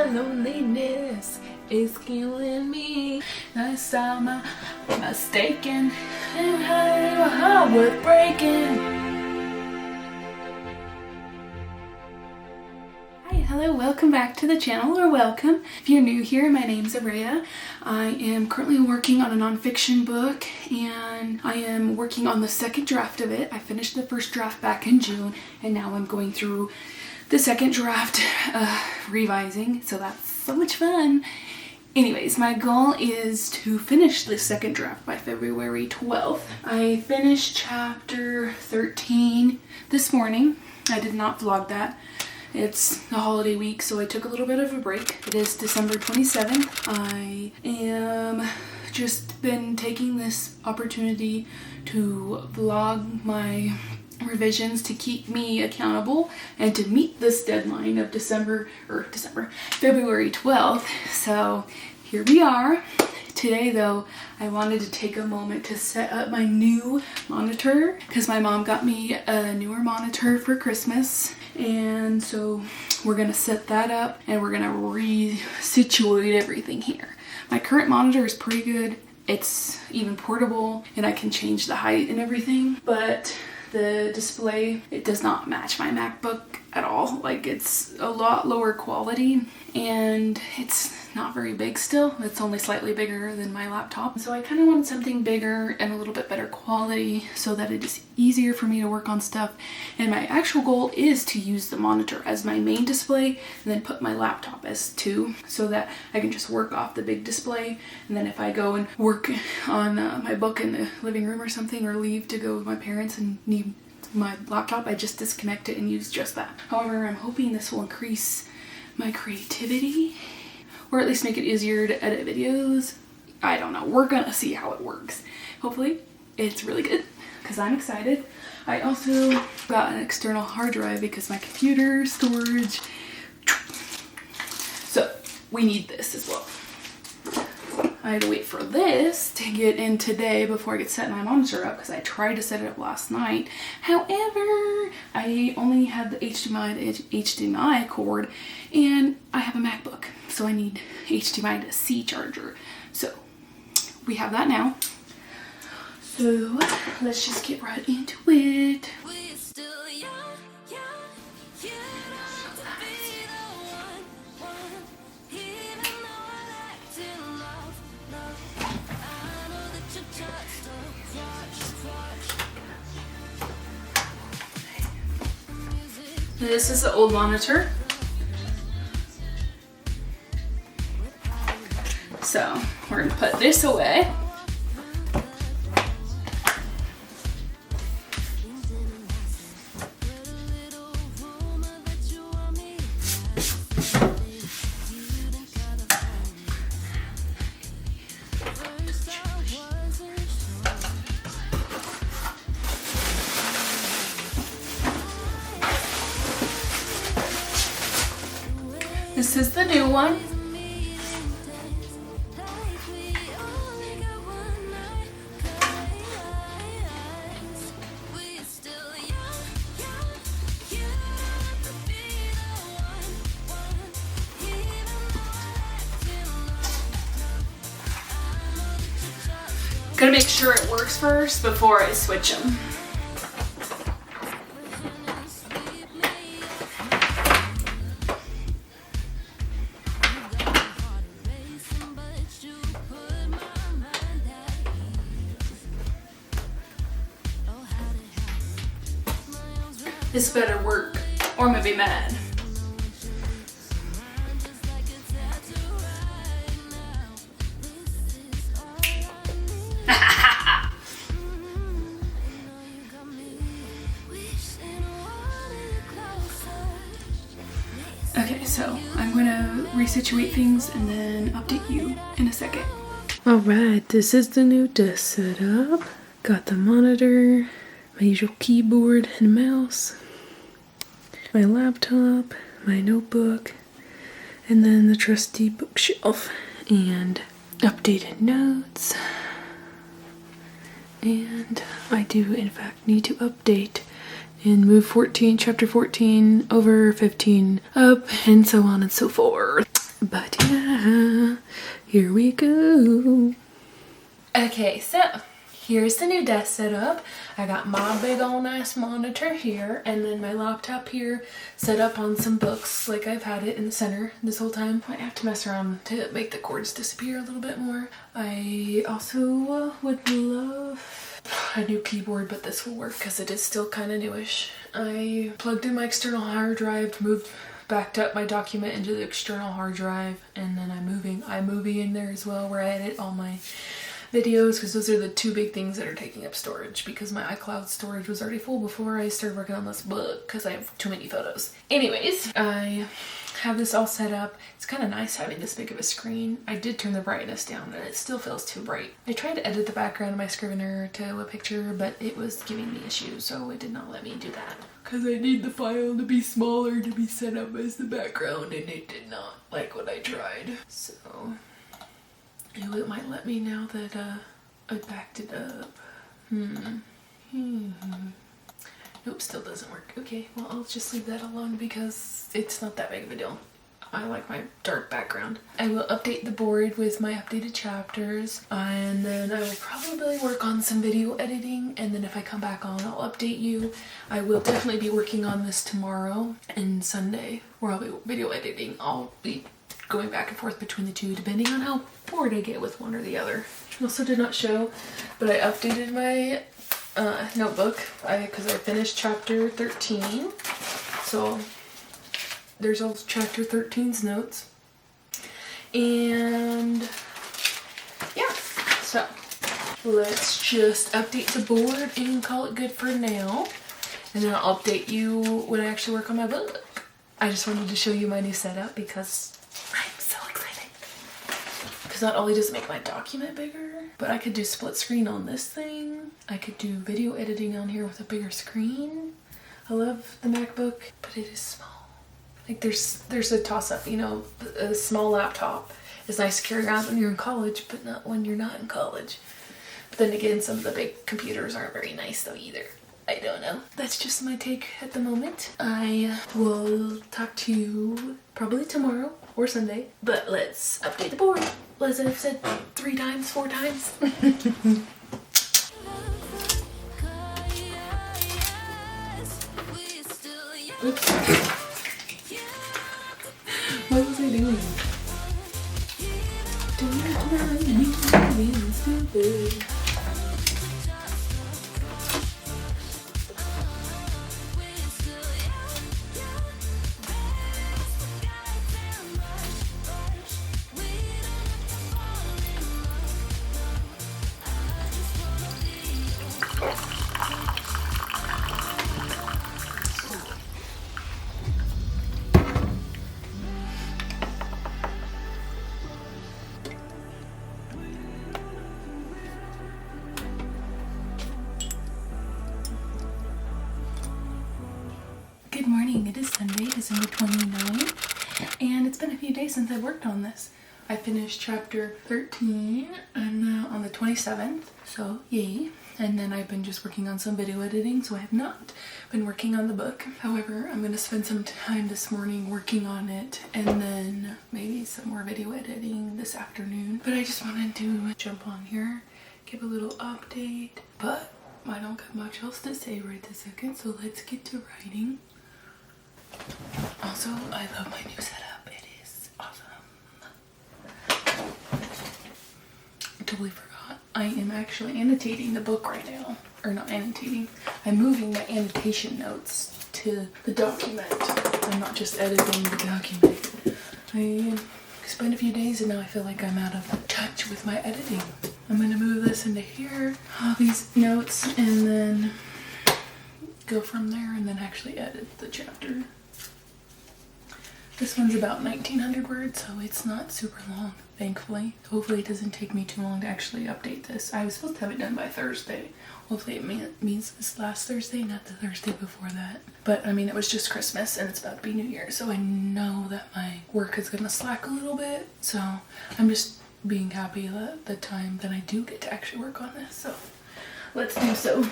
My loneliness is killing me. I saw my mistaken and how heart worth breaking. Hello, welcome back to the channel, or welcome. If you're new here, my name's Araya. I am currently working on a nonfiction book and I am working on the second draft of it. I finished the first draft back in June and now I'm going through the second draft, revising, so that's so much fun. Anyways, my goal is to finish the second draft by February 12th. I finished chapter 13 this morning. I did not vlog that. It's the holiday week, so I took a little bit of a break. It is December 27th. I am just been taking this opportunity to vlog my revisions to keep me accountable and to meet this deadline of February 12th. So here we are. Today though, I wanted to take a moment to set up my new monitor because my mom got me a newer monitor for Christmas. And so we're gonna set that up and we're gonna resituate everything here. My current monitor is pretty good. It's even portable and I can change the height and everything, but the display, it does not match my MacBook at all. Like, it's a lot lower quality and it's not very big still. It's only slightly bigger than my laptop. So I kind of wanted something bigger and a little bit better quality so that it is easier for me to work on stuff. And my actual goal is to use the monitor as my main display and then put my laptop as two so that I can just work off the big display. And then if I go and work on my book in the living room or something, or leave to go with my parents and need my laptop, I just disconnect it and use just that. However, I'm hoping this will increase my creativity, or at least make it easier to edit videos. I don't know. We're gonna see how it works. Hopefully it's really good because I'm excited. I also got an external hard drive because my computer storage. So we need this as well. I had to wait for this to get in today before I could set my monitor up because I tried to set it up last night. However, I only had the HDMI cord and I have a MacBook, so I need HDMI to C charger. So we have that now. So let's just get right into it. This is the old monitor. So we're gonna put this away. This is the new one. Gotta make sure it works first before I switch them. This better work or I'm gonna be mad. Okay, so I'm gonna resituate things and then update you in a second. Alright, this is the new desk setup. Got the monitor, my usual keyboard and mouse, my laptop, my notebook, and then the trusty bookshelf, and updated notes. And I do in fact need to update and move chapter 14 over 15 up, and so on and so forth. But yeah, here we go. Okay, so here's the new desk setup. I got my big old nice monitor here, and then my laptop here set up on some books like I've had it in the center this whole time. I have to mess around to make the cords disappear a little bit more. I also would love a new keyboard, but this will work because it is still kind of newish. I plugged in my external hard drive, backed up my document into the external hard drive, and then I'm moving iMovie in there as well, where I edit all my videos, because those are the two big things that are taking up storage, because my iCloud storage was already full before I started working on this book because I have too many photos. Anyways, I have this all set up. It's kind of nice having this big of a screen. I did turn the brightness down and it still feels too bright. I tried to edit the background of my Scrivener to a picture, but it was giving me issues, so it did not let me do that. Because I need the file to be smaller to be set up as the background, and it did not like what I tried. So it might let me now that I backed it up. Nope, still doesn't work. Okay, well, I'll just leave that alone because it's not that big of a deal. I like my dark background. I will update the board with my updated chapters, and then I will probably work on some video editing, and then if I come back on, I'll update you. I will definitely be working on this tomorrow and Sunday, where I'll be video editing. I'll be going back and forth between the two depending on how bored I get with one or the other. I also did not show, but I updated my notebook because I finished chapter 13. So there's all chapter 13's notes. And yeah, so let's just update the board and call it good for now. And then I'll update you when I actually work on my book. I just wanted to show you my new setup because I'm so excited. Because not only does it make my document bigger, but I could do split screen on this thing. I could do video editing on here with a bigger screen. I love the MacBook, but it is small. Like there's a toss-up, you know, a small laptop is nice to carry around when you're in college, but not when you're not in college. But then again, some of the big computers aren't very nice though either. I don't know. That's just my take at the moment. I will talk to you probably tomorrow or Sunday, but let's update the board. As I've said 3 times, 4 times. Oops. What was I doing? Don't mind me being stupid. Good morning, it is Sunday, December 29th, and it's been a few days since I worked on this. I finished chapter 13 and on the 27th, so yay. And then I've been just working on some video editing, so I have not been working on the book. However, I'm going to spend some time this morning working on it, and then maybe some more video editing this afternoon. But I just wanted to jump on here, give a little update, but I don't got much else to say right this second, so let's get to writing. Also, I love my new setup. It is awesome. I totally forgot. I am actually annotating the book right now. Or not annotating. I'm moving my annotation notes to the document. I'm not just editing the document. I spent a few days and now I feel like I'm out of touch with my editing. I'm going to move this into here, all these notes, and then go from there and then actually edit the chapter. This one's about 1900 words, so it's not super long, thankfully. Hopefully it doesn't take me too long to actually update this. I was supposed to have it done by Thursday. Hopefully it means this last Thursday, not the Thursday before that. But I mean, it was just Christmas and it's about to be New Year, so I know that my work is gonna slack a little bit. So I'm just being happy that the time that I do get to actually work on this. So let's do so.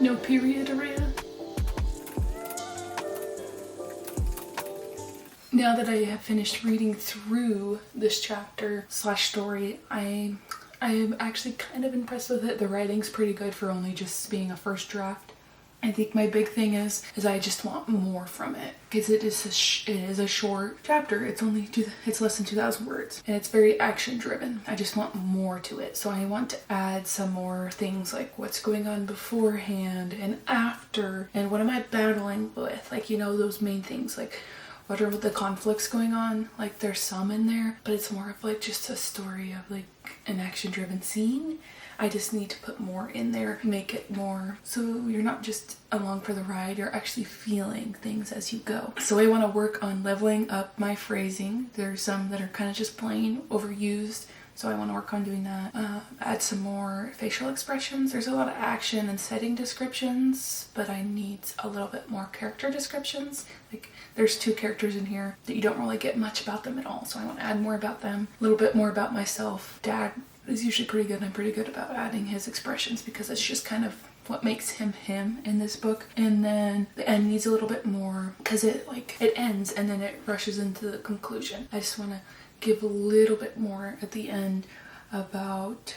No period, Araya. Now that I have finished reading through this chapter slash story, I am actually kind of impressed with it. The writing's pretty good for only just being a first draft. I think my big thing is I just want more from it, because it is a short chapter. It's less than 2,000 words, and it's very action driven. I just want more to it, so I want to add some more things like what's going on beforehand and after, and what am I battling with, like, you know, those main things, like what are the conflicts going on. Like there's some in there, but it's more of like just a story of like an action driven scene. I just need to put more in there, make it more so you're not just along for the ride, you're actually feeling things as you go. So I want to work on leveling up my phrasing. There's some that are kind of just plain overused, so I want to work on doing that. Add some more facial expressions. There's a lot of action and setting descriptions, but I need a little bit more character descriptions. Like there's 2 characters in here that you don't really get much about them at all, so I want to add more about them, a little bit more about myself. Dad is usually pretty good. I'm pretty good about adding his expressions because it's just kind of what makes him him in this book. And then the end needs a little bit more because it ends and then it rushes into the conclusion. I just want to give a little bit more at the end about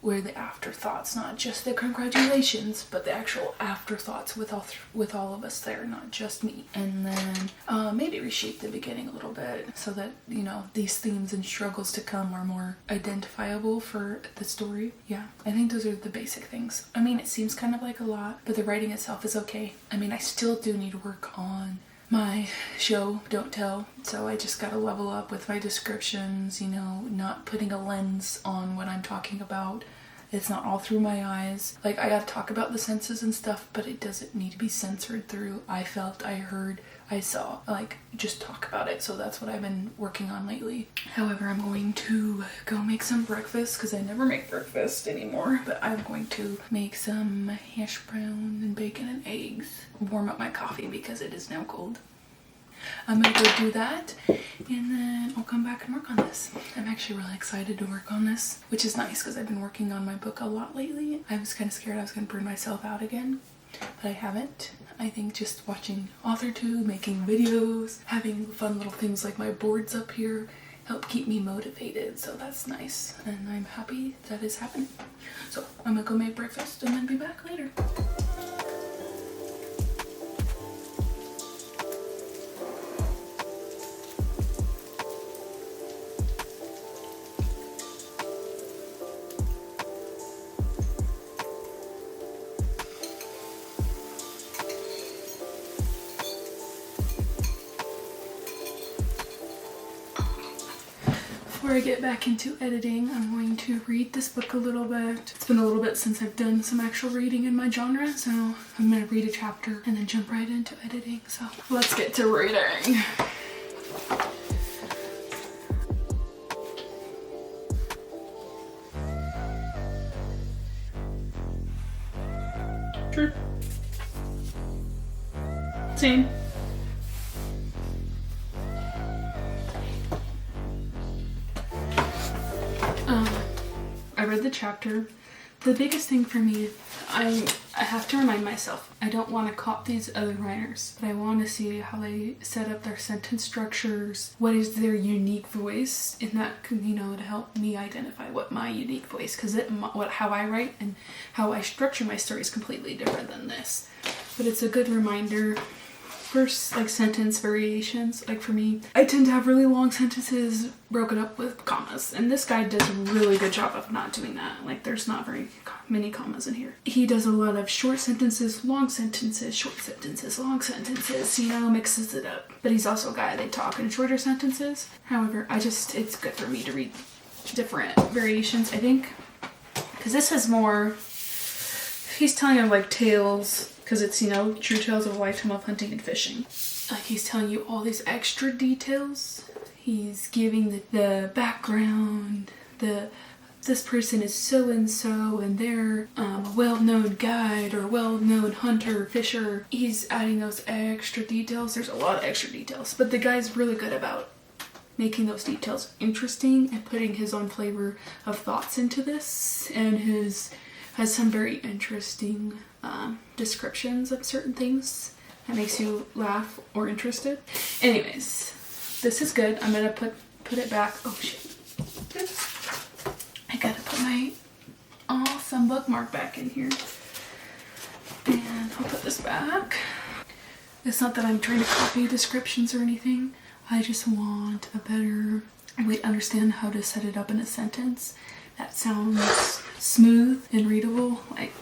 where the afterthoughts, not just the congratulations, but the actual afterthoughts with all of us there, not just me. And then maybe reshape the beginning a little bit so that, you know, these themes and struggles to come are more identifiable for the story. Yeah, I think those are the basic things. I mean, it seems kind of like a lot, but the writing itself is okay. I mean, I still do need to work on my show don't tell, so I just gotta level up with my descriptions, you know, not putting a lens on what I'm talking about. It's not all through my eyes. Like, I gotta talk about the senses and stuff, but it doesn't need to be censored through I felt, I heard, I saw. Like, just talk about it. So that's what I've been working on lately. However, I'm going to go make some breakfast because I never make breakfast anymore, but I'm going to make some hash brown and bacon and eggs. Warm up my coffee because it is now cold. I'm gonna go do that and then I'll come back and work on this. I'm actually really excited to work on this, which is nice because I've been working on my book a lot lately. I was kind of scared I was gonna burn myself out again, but I haven't. I think just watching authortube, making videos, having fun little things like my boards up here help keep me motivated, so that's nice and I'm happy that is happening. So I'm gonna go make breakfast and then be back later. Before I get back into editing, I'm going to read this book a little bit. It's been a little bit since I've done some actual reading in my genre, so I'm going to read a chapter and then jump right into editing. So let's get to reading. Sure. Same. I read the chapter. The biggest thing for me, I have to remind myself, I don't want to copy these other writers, but I want to see how they set up their sentence structures. What is their unique voice? And that can, you know, to help me identify what my unique voice, because how I write and how I structure my story is completely different than this. But it's a good reminder. First, like sentence variations, like for me, I tend to have really long sentences broken up with commas, and this guy does a really good job of not doing that. Like, there's not very many commas in here. He does a lot of short sentences, long sentences, short sentences, long sentences, you know, mixes it up. But he's also a guy that talk in shorter sentences. However, it's good for me to read different variations, I think, because this is more, he's telling you like tales, because it's, you know, true tales of a lifetime of hunting and fishing. Like, he's telling you all these extra details. He's giving the background, this person is so-and-so and they're a well-known guide or well-known hunter, fisher. He's adding those extra details. There's a lot of extra details, but the guy's really good about making those details interesting and putting his own flavor of thoughts into this and his has some very interesting descriptions of certain things that makes you laugh or interested. Anyways, this is good. I'm gonna put it back. Oh shit. I gotta put my awesome bookmark back in here. And I'll put this back. It's not that I'm trying to copy descriptions or anything. I just want a better way to understand how to set it up in a sentence that sounds smooth and readable. Like,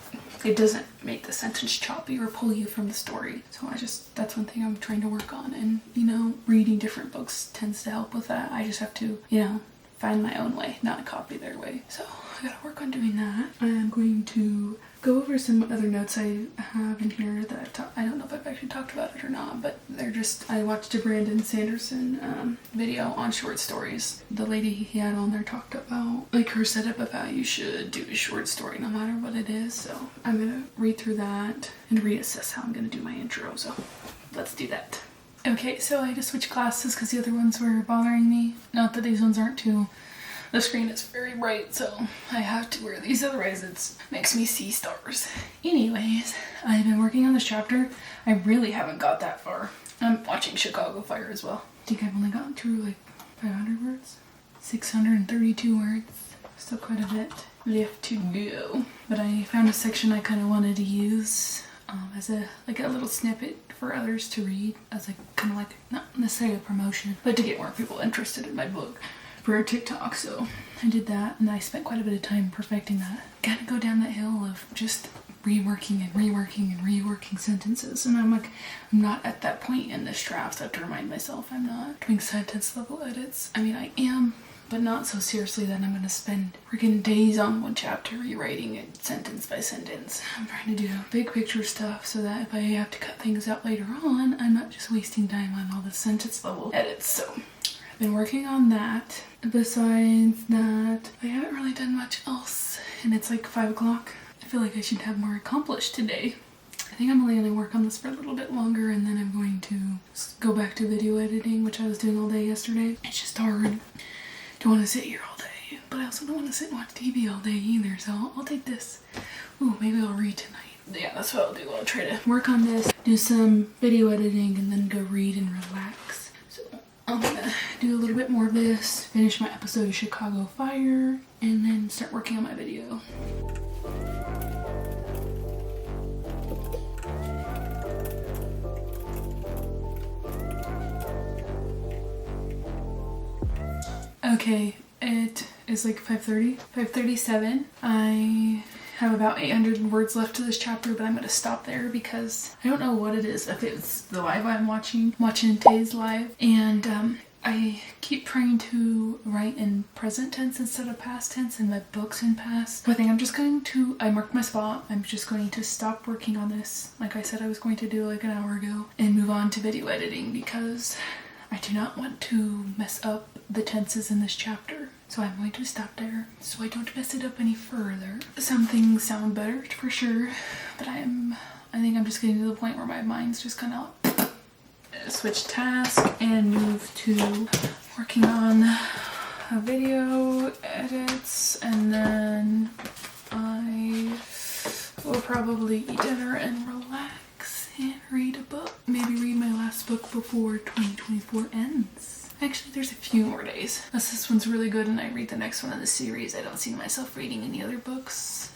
it doesn't make the sentence choppy or pull you from the story. So that's one thing I'm trying to work on. And, you know, reading different books tends to help with that. I just have to, you know, find my own way, not copy their way. So I gotta work on doing that. I am going to go over some other notes I have in here that I don't know if I've actually talked about it or not, but they're just, I watched a Brandon Sanderson video on short stories. The lady he had on there talked about like her setup of how you should do a short story no matter what it is. So I'm gonna read through that and reassess how I'm gonna do my intro. So let's do that. Okay, so I had to switch glasses because the other ones were bothering me. Not that these ones aren't too. The screen is very bright, so I have to wear these, otherwise it makes me see stars. Anyways, I've been working on this chapter. I really haven't got that far. I'm watching Chicago Fire as well. I think I've only gotten through like 500 words. 632 words. Still quite a bit left to go. But I found a section I kind of wanted to use as a little snippet for others to read, as kind of like not necessarily a promotion, but to get more people interested in my book for TikTok. So I did that, and I spent quite a bit of time perfecting that. Gotta go down that hill of just reworking and reworking sentences, and I'm not at that point in this draft, so I have to remind myself I'm not doing sentence level edits. I mean, I am, but not so seriously that I'm gonna spend freaking days on one chapter rewriting it sentence by sentence. I'm trying to do big picture stuff so that if I have to cut things out later on, I'm not just wasting time on all the sentence level edits. So I've been working on that. Besides that, I haven't really done much else, and it's like 5 o'clock. I feel like I should have more accomplished today. I think I'm only going to work on this for a little bit longer, and then I'm going to go back to video editing, which I was doing all day yesterday. It's just hard. Don't want to sit here all day, but I also don't want to sit and watch TV all day either, so I'll take this. Ooh, maybe I'll read tonight. Yeah, that's what I'll do. I'll try to work on this, do some video editing, and then go read and relax. So I'm gonna do a little bit more of this, finish my episode of Chicago Fire, and then start working on my video. Okay, it is like 5:37. I have about 800 words left to this chapter, but I'm going to stop there because I don't know what it is. If it's the live I'm watching Tay's live, and I keep trying to write in present tense instead of past tense, and my book's in past. So I think I marked my spot. I'm just going to stop working on this, like I said I was going to do like an hour ago, and move on to video editing because I do not want to mess up the tenses in this chapter. So I'm going to stop there so I don't mess it up any further. Some things sound better for sure, but I think I'm just getting to the point where my mind's just kind of switch task and move to working on video edits, and then I will probably eat dinner and relax and read a book. Maybe read my last book before 2024 ends. Actually, there's a few more days. Unless this one's really good and I read the next one in the series, I don't see myself reading any other books.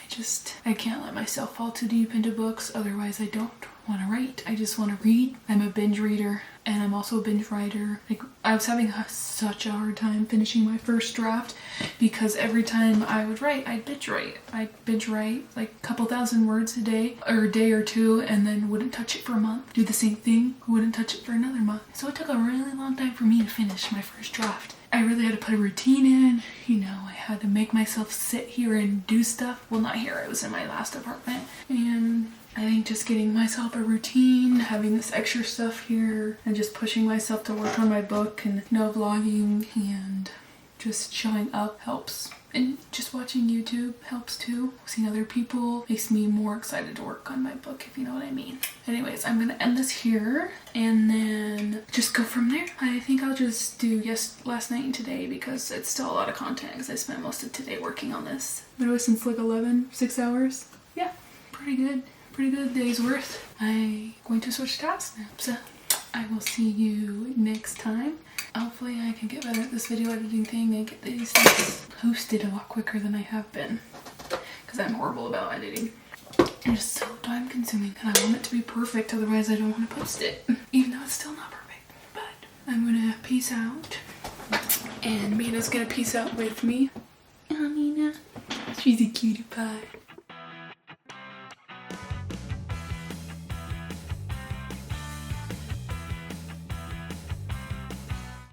I can't let myself fall too deep into books, otherwise I don't want to write. I just want to read. I'm a binge reader, and I'm also a binge writer. Like, I was having such a hard time finishing my first draft because every time I would write, I'd binge write. I'd binge write like a couple thousand words a day or two, and then wouldn't touch it for a month. Do the same thing, wouldn't touch it for another month. So it took a really long time for me to finish my first draft. I really had to put a routine in, I had to make myself sit here and do stuff. Well, not here, I was in my last apartment. And I think just getting myself a routine, having this extra stuff here, and just pushing myself to work on my book and vlogging and just showing up helps. And just watching YouTube helps too. Seeing other people makes me more excited to work on my book, if you know what I mean. Anyways, I'm gonna end this here and then just go from there. I think I'll just do last night and today because it's still a lot of content because I spent most of today working on this. But it was since like 6 hours. pretty good day's worth. I'm going to switch tasks now, so I will see you next time. Hopefully I can get better at this video editing thing and get these things posted a lot quicker than I have been, because I'm horrible about editing. It's so time consuming and I want it to be perfect, otherwise I don't want to post it, even though it's still not perfect. But I'm gonna peace out, and Mina's gonna peace out with me. Oh, Mina, she's a cutie pie.